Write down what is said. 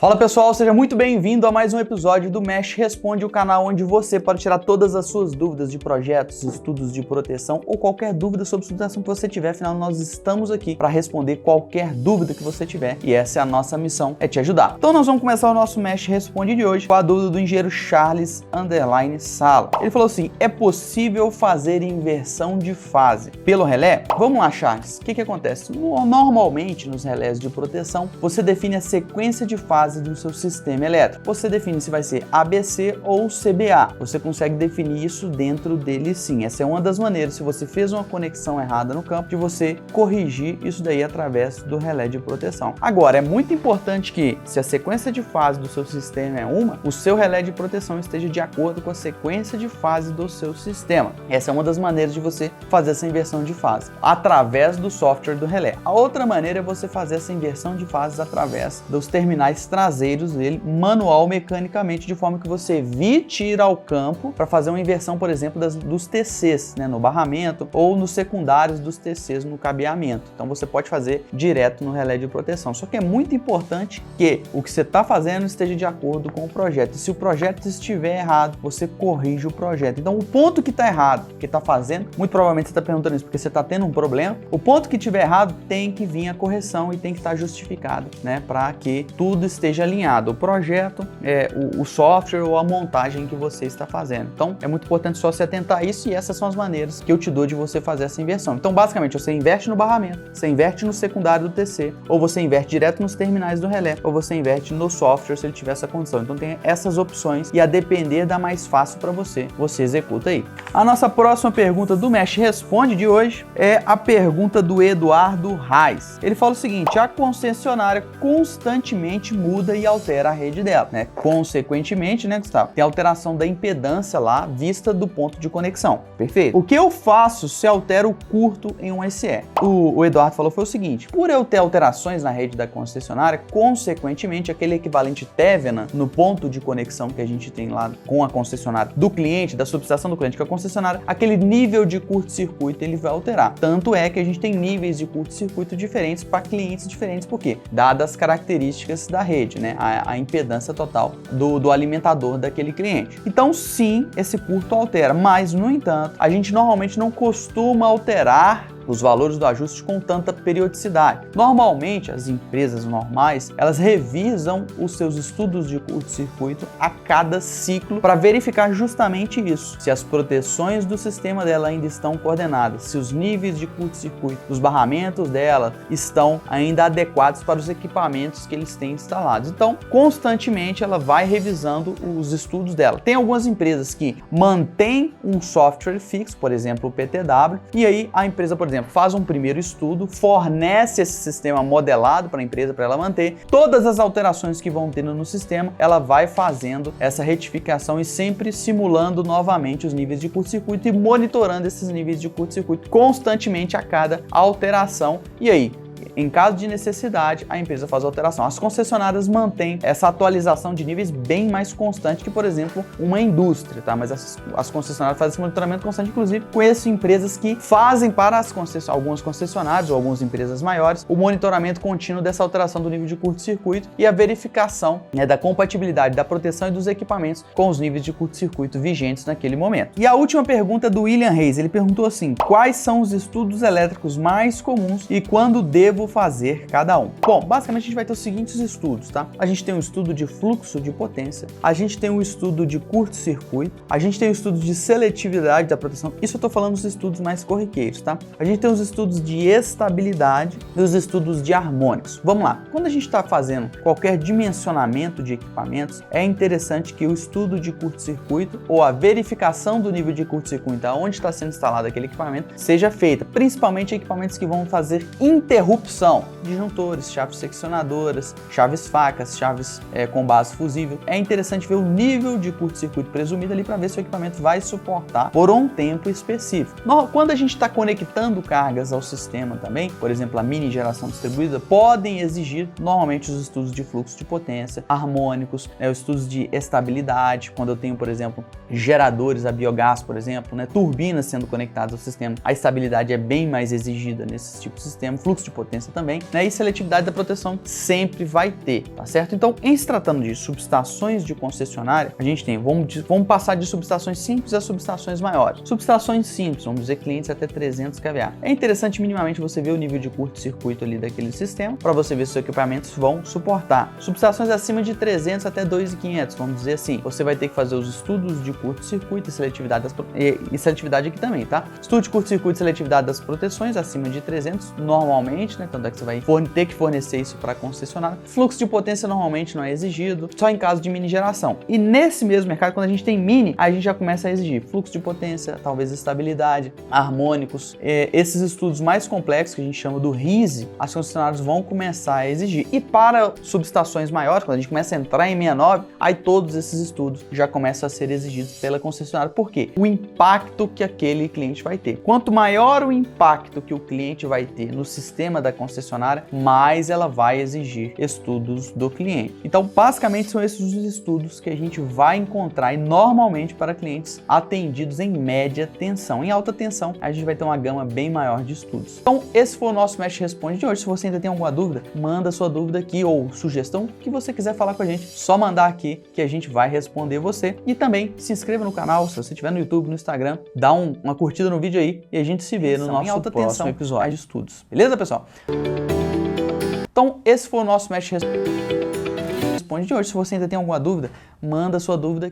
Fala pessoal, seja muito bem-vindo a mais um episódio do Mesh Responde, o canal onde você pode tirar todas as suas dúvidas de projetos, estudos de proteção ou qualquer dúvida sobre sustentação que você tiver. Afinal, nós estamos aqui para responder qualquer dúvida que você tiver e essa é a nossa missão, é te ajudar. Então nós vamos começar o nosso Mesh Responde de hoje com a dúvida do engenheiro Charles Sala. Ele falou assim: é possível fazer inversão de fase pelo relé? Vamos lá, Charles. O que acontece? Normalmente nos relés de proteção, você define a sequência de fase do seu sistema elétrico. Você define se vai ser ABC ou CBA. Você consegue definir isso dentro dele sim. Essa é uma das maneiras, se você fez uma conexão errada no campo, de você corrigir isso daí através do relé de proteção. Agora, é muito importante que, se a sequência de fase do seu sistema é uma, o seu relé de proteção esteja de acordo com a sequência de fase do seu sistema. Essa é uma das maneiras de você fazer essa inversão de fase, através do software do relé. A outra maneira é você fazer essa inversão de fases através dos terminais traseiros dele, manual, mecanicamente, de forma que você evite ir ao campo para fazer uma inversão, por exemplo, dos TCs, né, no barramento, ou nos secundários dos TCs no cabeamento. Então você pode fazer direto no relé de proteção. Só que é muito importante que o que você está fazendo esteja de acordo com o projeto. E se o projeto estiver errado, você corrige o projeto. Então o ponto que está errado, que está fazendo, muito provavelmente você está perguntando isso porque você está tendo um problema, o ponto que estiver errado tem que vir a correção e tem que estar justificado, né, para que tudo esteja alinhado, o projeto, o software ou a montagem que você está fazendo. Então é muito importante só se atentar a isso, e essas são as maneiras que eu te dou de você fazer essa inversão. Então basicamente você inverte no barramento, você inverte no secundário do TC, ou você inverte direto nos terminais do relé, ou você inverte no software se ele tiver essa condição. Então tem essas opções e a depender da mais fácil para você executa aí. A nossa próxima pergunta do Mesh Responde de hoje é a pergunta do Eduardo Reis. Ele fala o seguinte: a concessionária constantemente muda e altera a rede dela, né? Consequentemente, né, Gustavo, tem alteração da impedância lá vista do ponto de conexão. Perfeito. O que eu faço se altera o curto em um SE? O Eduardo falou foi o seguinte: por eu ter alterações na rede da concessionária, consequentemente aquele equivalente Thevenin no ponto de conexão que a gente tem lá com a concessionária do cliente, da subestação do cliente com a concessionária, aquele nível de curto-circuito ele vai alterar. Tanto é que a gente tem níveis de curto-circuito diferentes para clientes diferentes, por quê? Dadas as características da rede, né? A impedância total do alimentador daquele cliente. Então sim, esse curto altera, mas no entanto, a gente normalmente não costuma alterar os valores do ajuste com tanta periodicidade. Normalmente, as empresas normais, elas revisam os seus estudos de curto-circuito a cada ciclo para verificar justamente isso, se as proteções do sistema dela ainda estão coordenadas, se os níveis de curto-circuito dos barramentos dela estão ainda adequados para os equipamentos que eles têm instalados. Então, constantemente ela vai revisando os estudos dela. Tem algumas empresas que mantêm um software fixo, por exemplo, o PTW, e aí a empresa, por exemplo, faz um primeiro estudo, fornece esse sistema modelado para a empresa para ela manter. Todas as alterações que vão tendo no sistema, ela vai fazendo essa retificação e sempre simulando novamente os níveis de curto-circuito e monitorando esses níveis de curto-circuito constantemente a cada alteração. E aí, em caso de necessidade, a empresa faz a alteração. As concessionárias mantêm essa atualização de níveis bem mais constante que, por exemplo, uma indústria, tá? Mas as concessionárias fazem esse monitoramento constante, inclusive conheço empresas que fazem para algumas concessionárias ou algumas empresas maiores o monitoramento contínuo dessa alteração do nível de curto-circuito e a verificação, né, da compatibilidade da proteção e dos equipamentos com os níveis de curto-circuito vigentes naquele momento. E a última pergunta do William Reis, ele perguntou assim: quais são os estudos elétricos mais comuns e quando devo fazer cada um? Bom, basicamente a gente vai ter os seguintes estudos, tá? A gente tem um estudo de fluxo de potência, a gente tem um estudo de curto-circuito, a gente tem um estudo de seletividade da proteção, isso eu tô falando dos estudos mais corriqueiros, tá? A gente tem os estudos de estabilidade e os estudos de harmônicos. Vamos lá, quando a gente está fazendo qualquer dimensionamento de equipamentos, é interessante que o estudo de curto-circuito ou a verificação do nível de curto-circuito aonde está sendo instalado aquele equipamento seja feita, principalmente equipamentos que vão fazer interrupção disjuntores, chaves seccionadoras, chaves facas, chaves com base fusível. É interessante ver o nível de curto-circuito presumido ali para ver se o equipamento vai suportar por um tempo específico. Quando a gente está conectando cargas ao sistema também, por exemplo, a mini geração distribuída, podem exigir normalmente os estudos de fluxo de potência, harmônicos, os estudos de estabilidade, quando eu tenho, por exemplo, geradores a biogás, por exemplo, turbinas sendo conectadas ao sistema, a estabilidade é bem mais exigida nesse tipo de sistema, fluxo de potência potência também, né? E seletividade da proteção sempre vai ter, tá certo? Então, em se tratando de subestações de concessionária, a gente tem, vamos passar de subestações simples a subestações maiores. Subestações simples, vamos dizer clientes até 300 kVA. É interessante minimamente você ver o nível de curto-circuito ali daquele sistema, para você ver se os equipamentos vão suportar. Subestações acima de 300 até 2.500, vamos dizer assim, você vai ter que fazer os estudos de curto-circuito e seletividade e seletividade aqui também, tá? Estudo de curto-circuito e seletividade das proteções acima de 300, normalmente, né? Tanto é que você vai ter que fornecer isso para concessionária. Fluxo de potência normalmente não é exigido, só em caso de mini geração. E nesse mesmo mercado, quando a gente tem mini, a gente já começa a exigir fluxo de potência, talvez estabilidade, harmônicos. Esses estudos mais complexos, que a gente chama do RISE, as concessionárias vão começar a exigir. E para subestações maiores, quando a gente começa a entrar em 69, aí todos esses estudos já começam a ser exigidos pela concessionária. Por quê? O impacto que aquele cliente vai ter. Quanto maior o impacto que o cliente vai ter no sistema da concessionária, mais ela vai exigir estudos do cliente. Então, basicamente, são esses os estudos que a gente vai encontrar e normalmente para clientes atendidos em média tensão. Em alta tensão, a gente vai ter uma gama bem maior de estudos. Então, esse foi o nosso Mesh Responde de hoje. Se você ainda tem alguma dúvida, manda sua dúvida aqui ou sugestão que você quiser falar com a gente, só mandar aqui que a gente vai responder você. E também se inscreva no canal, se você estiver no YouTube, no Instagram, dá uma curtida no vídeo aí e a gente se vê no nosso próximo episódio de estudos. Beleza, pessoal? Então, esse foi o nosso Mesh Responde de hoje. Se você ainda tem alguma dúvida, manda sua dúvida.